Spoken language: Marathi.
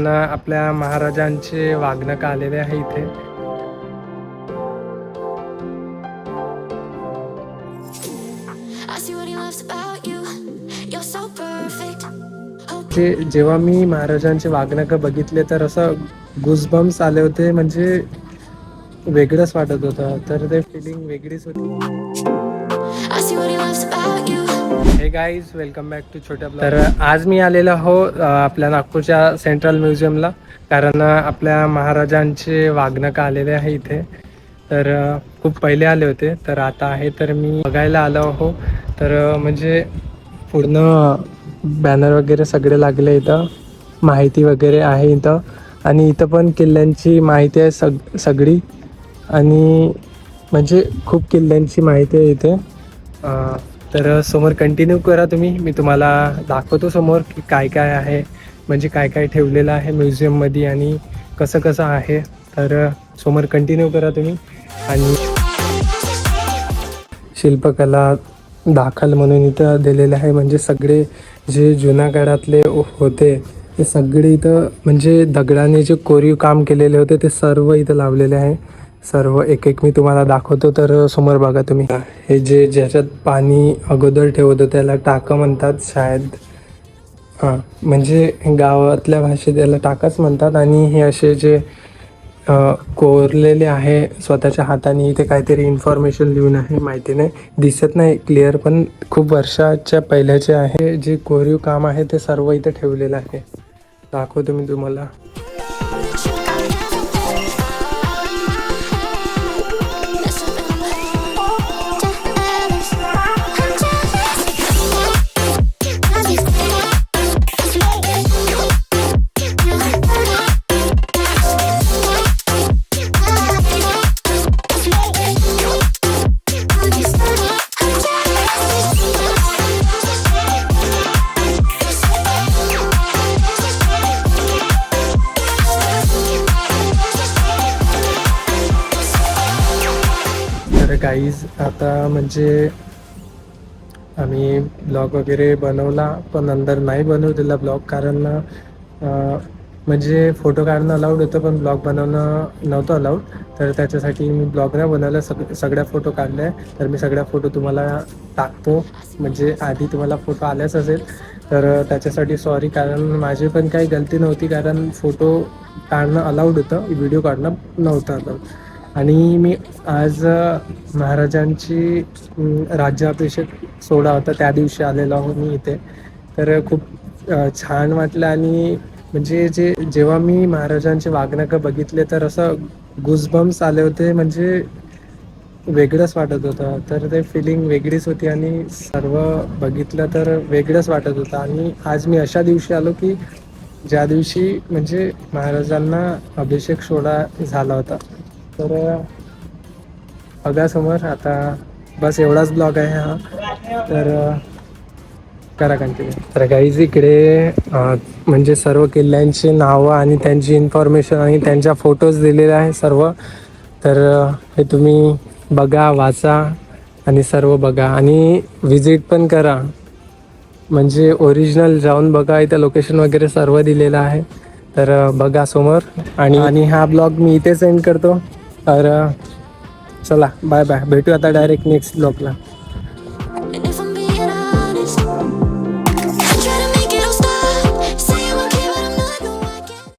आपल्या महाराजांचे वाघनख आलेले आहे इथे. जेव्हा मी महाराजांचे वाघनख बघितले तर असं गुजबम्स आले होते, म्हणजे वेगळंच वाटत होतं. तर ते फिलिंग वेगळीच होती. हे गाईज, वेलकम बॅक टू छोट्या ब्लॉग. तर आज मी आलेलो हो आपल्या नागपूरच्या सेंट्रल म्युझियमला, कारण आपल्या महाराजांचे वाघनख आलेले आहे इथे. तर खूप पहिले आले होते, तर आता आहे, तर मी बघायला आलो हो. तर म्हणजे पूर्ण बॅनर वगैरे सगळे लागले इथं, माहिती वगैरे आहे इथं. आणि इथं पण किल्ल्यांची माहिती आहे सगळी. आणि म्हणजे खूप किल्ल्यांची माहिती आहे इथे. तर समोर कंटिन्यू करा तुम्ही, मी तुम्हाला दाखवतो समोर की काय काय आहे, म्हणजे काय काय ठेवलेलं आहे म्युझियममध्ये आणि कसं कसं आहे. तर समोर कंटिन्यू करा तुम्ही. आणि शिल्पकला दाखल म्हणून इथं दिलेले आहे, म्हणजे सगळे जे जुन्या काळातले होते ते सगळे इथं, म्हणजे दगडाने जे कोरीव काम केलेले होते ते सर्व इथं लावलेले आहे. सर्व एक एक मी तुम्हाला दाखवतो. तर समोर बघा तुम्ही, हे जे ज्याच्यात पाणी अगोदर ठेवतं त्याला टाकं म्हणतात शायद. हां, म्हणजे गावातल्या भाषेत याला टाकाच म्हणतात. आणि हे असे जे कोरलेले आहे स्वतःच्या हाताने, इथे काहीतरी इन्फॉर्मेशन लिहून आहे, माहिती नाही, दिसत नाही क्लिअर, पण खूप वर्षाच्या पहिल्याचे आहे. जे कोरीव काम आहे ते सर्व इथे ठेवलेलं आहे. दाखवतो मी तुम्हाला. तर गाईज, आता म्हणजे आम्ही ब्लॉग वगैरे बनवला, पण नंतर नाही बनवू दिला ब्लॉग, कारण म्हणजे फोटो काढणं अलाउड होतं पण ब्लॉग बनवणं नव्हतं अलाउड. तर त्याच्यासाठी मी ब्लॉग नाही बनवला. सगळ्या फोटो काढले. तर मी सगळ्या फोटो तुम्हाला टाकतो, म्हणजे आधी तुम्हाला फोटो आल्याच असेल. तर त्याच्यासाठी सॉरी, कारण माझी पण काही गलती नव्हती, कारण फोटो काढणं अलाउड होतं, व्हिडिओ काढणं नव्हतं अलाउड. आणि मी आज महाराजांची राज्याभिषेक सोहळा होता त्या दिवशी आलेलो आहो मी इथे. तर खूप छान वाटलं. आणि म्हणजे जेव्हा मी महाराजांचे वाघनख बघितले तर असं गुजबम्स आले होते, म्हणजे वेगळंच वाटत होतं. तर ते फिलिंग वेगळीच होती आणि सर्व बघितलं तर वेगळंच वाटत होतं. आणि आज मी अशा दिवशी आलो की ज्या दिवशी म्हणजे महाराजांना अभिषेक सोहळा झाला होता. तर बघा समोर. आता बस एवढाच ब्लॉग आहे हा, तर करा कंटिन्यू. तर गाईज, इकडे म्हणजे सर्व किल्ल्यांची नावं आणि त्यांची इन्फॉर्मेशन आणि त्यांच्या फोटोज दिलेले आहे सर्व. तर हे तुम्ही बघा, वाचा आणि सर्व बघा आणि व्हिजिट पण करा, म्हणजे ओरिजिनल जाऊन बघा. इथं लोकेशन वगैरे सर्व दिलेलं आहे. तर बघा समोर. आणि हा ब्लॉग मी इथे सेंड करतो. तर चला, बाय बाय, भेटू आता डायरेक्ट नेक्स्ट ब्लॉगला.